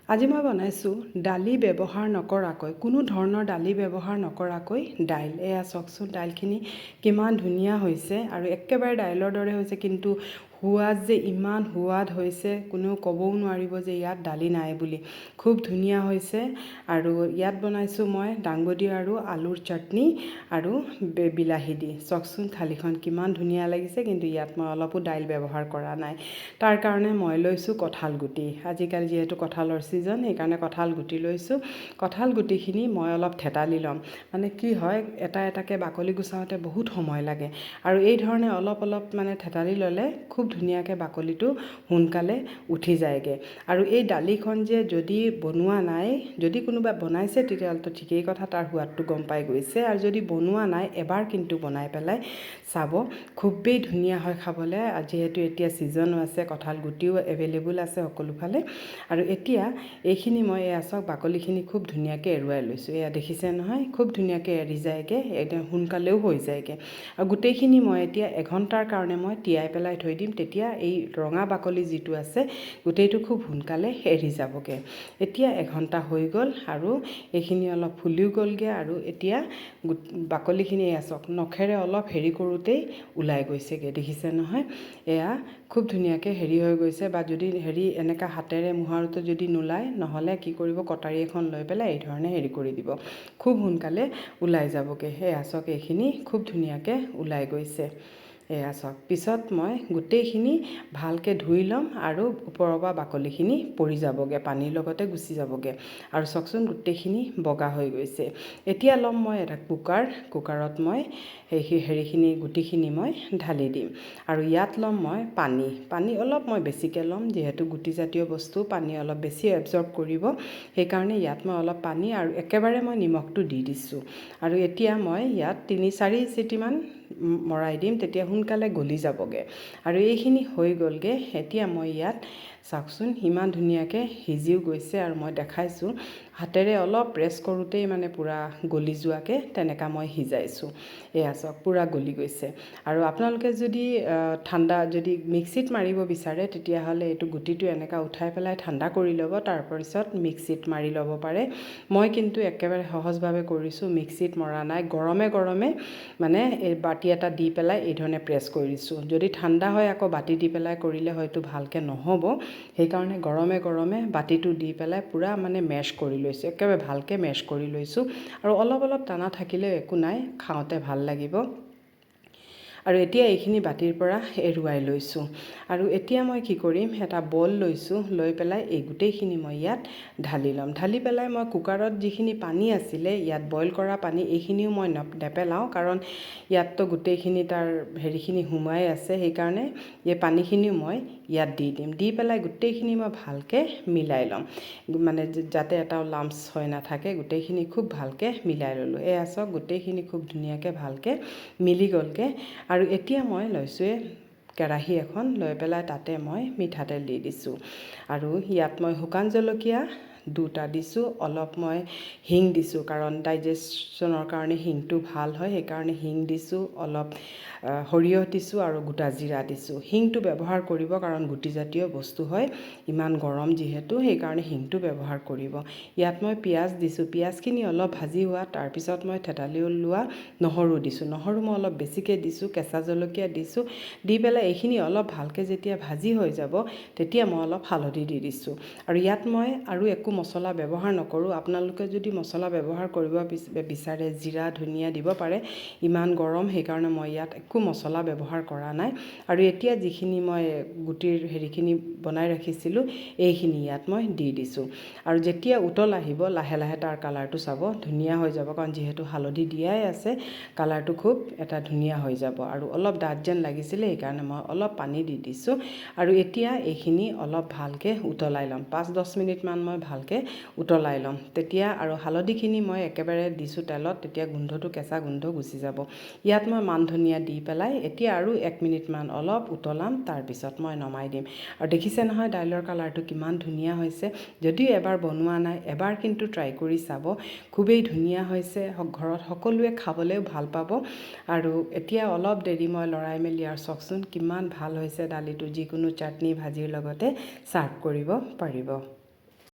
আজি মই বনাইছোঁ দালি ব্যৱহাৰ নকৰাকৈ, কোনো ধৰণৰ দালি ব্যৱহাৰ নকৰাকৈ দাইল। এয়া চাওকচোন দাইলখিনি কিমান ধুনীয়া হৈছে আৰু একেবাৰে দাইলৰ দৰে হৈছে, কিন্তু সোৱাদ যে ইমান সোৱাদ হৈছে কোনেও ক'বও নোৱাৰিব যে ইয়াত দালি নাই বুলি। খুব ধুনীয়া হৈছে। আৰু ইয়াত বনাইছোঁ মই দাংবডি আৰু আলুৰ চাটনি আৰু বিলাহী দি। চাওকচোন থালিখন কিমান ধুনীয়া লাগিছে, কিন্তু ইয়াত মই অলপো দাইল ব্যৱহাৰ কৰা নাই। তাৰ কাৰণে মই লৈছোঁ কঁঠাল গুটি। আজিকালি যিহেতু কঁঠালৰ ছিজন, সেইকাৰণে কঁঠাল গুটি লৈছোঁ। কঁঠাল গুটিখিনি মই অলপ থেতালি ল'ম। মানে কি হয়, এটা এটাকৈ বাকলি গুচাওঁতে বহুত সময় লাগে, আৰু এই ধৰণে অলপ অলপ মানে থেতালি ল'লে খুব ধুনীয়াকৈ বাকলিটো সোনকালে উঠি যায়গৈ। আৰু এই দালিখন যে যদি বনোৱা নাই, যদি কোনোবা বনাইছে তেতিয়াহ'লেতো ঠিকেই কথা, তাৰ সোৱাদটো গম পাই গৈছে। আৰু যদি বনোৱা নাই, এবাৰ কিন্তু বনাই পেলাই চাব, খুবেই ধুনীয়া হয় খাবলৈ। যিহেতু এতিয়া ছিজনো আছে, কঁঠাল গুটিও এভেইলেবল আছে সকলোফালে। আৰু এতিয়া এইখিনি মই এয়া চাওক বাকলিখিনি খুব ধুনীয়াকৈ এৰুৱাই লৈছোঁ। এয়া দেখিছে নহয়, খুব ধুনীয়াকৈ এৰি যায়গৈ, একদম সোনকালেও হৈ যায়গৈ। আৰু গোটেইখিনি মই এতিয়া এঘণ্টাৰ কাৰণে মই তিয়াই পেলাই থৈ দিম, তেতিয়া এই ৰঙা বাকলি যিটো আছে গোটেইটো খুব সোনকালে এৰি যাবগৈ। এতিয়া এঘণ্টা হৈ গ'ল আৰু এইখিনি অলপ ফুলিও গ'লগৈ, আৰু এতিয়া বাকলিখিনি এয়া চাওক নখেৰে অলপ হেৰি কৰোঁতেই ওলাই গৈছেগৈ, দেখিছে নহয়। এয়া খুব ধুনীয়াকৈ হেৰি হৈ গৈছে। বা যদি এনেকুৱা হাতেৰে মোহাৰোতে যদি নোলায়, নহ'লে কি কৰিব, কটাৰী এখন লৈ পেলাই এই ধৰণে হেৰি কৰি দিব, খুব সোনকালে ওলাই যাবগৈ। এয়া চাওক এইখিনি খুব ধুনীয়াকৈ ওলাই গৈছে। এয়া চাওক, পিছত মই গোটেইখিনি ভালকৈ ধুই ল'ম আৰু ওপৰৰ পৰা বাকলিখিনি পৰি যাবগৈ, পানীৰ লগতে গুচি যাবগৈ। আৰু চাওকচোন গোটেইখিনি বগা হৈ গৈছে। এতিয়া ল'ম মই এটা কুকাৰত মই হেৰিখিনি গুটিখিনি মই ঢালি দিম। আৰু ইয়াত ল'ম মই পানী অলপ মই বেছিকৈ ল'ম, যিহেতু গুটিজাতীয় বস্তু পানী অলপ বেছি এবজৰ্ব কৰিব, সেইকাৰণে ইয়াত মই অলপ পানী আৰু একেবাৰে মই নিমখটো দি দিছোঁ। আৰু এতিয়া মই ইয়াত 3-4 চিটিমান মৰাই দিম, তেতিয়া সোনকালে গলি যাবগৈ। আৰু এইখিনি হৈ গ'লগৈ। এতিয়া মই ইয়াত চাওকচোন ইমান ধুনীয়াকৈ সিজিও গৈছে, আৰু মই দেখাইছোঁ হাতেৰে অলপ প্ৰেছ কৰোঁতেই মানে পূৰা গলি যোৱাকৈ তেনেকুৱা মই সিজাইছোঁ। এয়া চাওক পূৰা গলি গৈছে। আৰু আপোনালোকে যদি যদি মিক্সিত মাৰিব বিচাৰে, তেতিয়াহ'লে এইটো গুটিটো এনেকুৱা উঠাই পেলাই ঠাণ্ডা কৰি ল'ব, তাৰপিছত মিক্সিত মাৰি ল'ব পাৰে। মই কিন্তু একেবাৰে সহজভাৱে কৰিছোঁ, মিক্সিত মৰা নাই। গৰমে মানে এই বাতি এটা দি পেলাই এই ধৰণে প্ৰেছ কৰিছোঁ। যদি ঠাণ্ডা হয় আকৌ বাতি দি পেলাই কৰিলে হয়তো ভালকৈ নহ'ব, সেইকাৰণে গৰমে বাতিটো দি পেলাই পূৰা মানে মেছ কৰি লৈছোঁ, একেবাৰে ভালকৈ মেছ কৰি লৈছোঁ। আৰু অলপ টানা থাকিলেও একো নাই, খাওঁতে ভাল লাগিব। আৰু এতিয়া এইখিনি বাতিৰ পৰা এৰুৱাই লৈছোঁ। আৰু এতিয়া মই কি কৰিম, এটা বল লৈছোঁ, লৈ পেলাই এই গোটেইখিনি মই ইয়াত ঢালি ল'ম। ঢালি পেলাই মই কুকাৰত যিখিনি পানী আছিলে, ইয়াত বইল কৰা পানী, এইখিনিও মই নেপেলাওঁ, কাৰণ ইয়াততো গোটেইখিনি তাৰ হেৰিখিনি সোমাই আছে, সেইকাৰণে এই পানীখিনিও মই ইয়াত দি দিম। দি পেলাই গোটেইখিনি মই ভালকৈ মিলাই ল'ম, মানে যাতে এটাও লাম্পছ হৈ নাথাকে। গোটেইখিনি খুব ভালকৈ মিলাই ল'লোঁ। এয়া চাওক গোটেইখিনি খুব ধুনীয়াকৈ ভালকৈ মিলি গ'লগৈ। আৰু এতিয়া মই লৈছোঁ কেৰাহী এখন, লৈ পেলাই তাতে মই মিঠাতেল দি দিছোঁ। আৰু ইয়াত মই শুকান জলকীয়া 2টা দিছোঁ, অলপ মই হিং দিছোঁ, কাৰণ ডাইজেশ্যনৰ কাৰণে হিংটো ভাল হয়, সেইকাৰণে হিং দিছোঁ। অলপ সৰিয়হ দিছোঁ আৰু গোটা জিৰা দিছোঁ। হিংটো ব্যৱহাৰ কৰিব, কাৰণ গুটিজাতীয় বস্তু হয়, ইমান গৰম যিহেতু, সেইকাৰণে হিংটো ব্যৱহাৰ কৰিব। ইয়াত মই পিঁয়াজ দিছোঁ, পিঁয়াজখিনি অলপ ভাজি হোৱা তাৰপিছত মই থেতালি লোৱা নহৰু দিছোঁ। নহৰু মই অলপ বেছিকৈ দিছোঁ, কেঁচা জলকীয়া দিছোঁ। দি পেলাই এইখিনি অলপ ভালকৈ যেতিয়া ভাজি হৈ যাব, তেতিয়া মই অলপ হালধি দি দিছোঁ। আৰু ইয়াত মই আৰু একো মছলা ব্যৱহাৰ নকৰোঁ। আপোনালোকে যদি মছলা ব্যৱহাৰ কৰিব বিচাৰে, জিৰা ধনিয়া দিব পাৰে। ইমান গৰম, সেইকাৰণে মই ইয়াত একো মছলা ব্যৱহাৰ কৰা নাই। আৰু এতিয়া যিখিনি মই গুটিৰ হেৰিখিনি বনাই ৰাখিছিলোঁ, এইখিনি ইয়াত মই দি দিছোঁ। আৰু যেতিয়া উতল আহিব, লাহে তাৰ কালাৰটো চাব ধুনীয়া হৈ যাব, কাৰণ যিহেতু হালধি দিয়াই আছে, কালাৰটো খুব এটা ধুনীয়া হৈ যাব। আৰু অলপ ডাঠ যেন লাগিছিলে, সেইকাৰণে মই অলপ পানী দি দিছোঁ। আৰু এতিয়া এইখিনি অলপ ভালকৈ উতলাই ল'ম, 5-10 মিনিটমান মই ভালকৈ উতলাই ল'ম। তেতিয়া আৰু হালধিখিনি মই একেবাৰে দিছোঁ তেলত, তেতিয়া গোন্ধটো, কেঁচা গোন্ধ গুচি যাব। ইয়াত মই মান ধনিয়া দি পেলাই এতিয়া আৰু 1 মিনিটমান অলপ উতলাম, তাৰপিছত মই নমাই দিম। আৰু দেখিছে নহয় দাইলৰ কালাৰটো কিমান ধুনীয়া হৈছে। যদিও এবাৰ বনোৱা নাই, এবাৰ কিন্তু ট্ৰাই কৰি চাব, খুবেই ধুনীয়া হৈছে। ঘৰত সকলোৱে খাবলৈও ভাল পাব। আৰু এতিয়া অলপ দেৰি মই লৰাই মেলি, আৰু চাওকচোন কিমান ভাল হৈছে দালিটো, যিকোনো চাটনি ভাজিৰ লগতে ছাৰ্ভ কৰিব পাৰিব।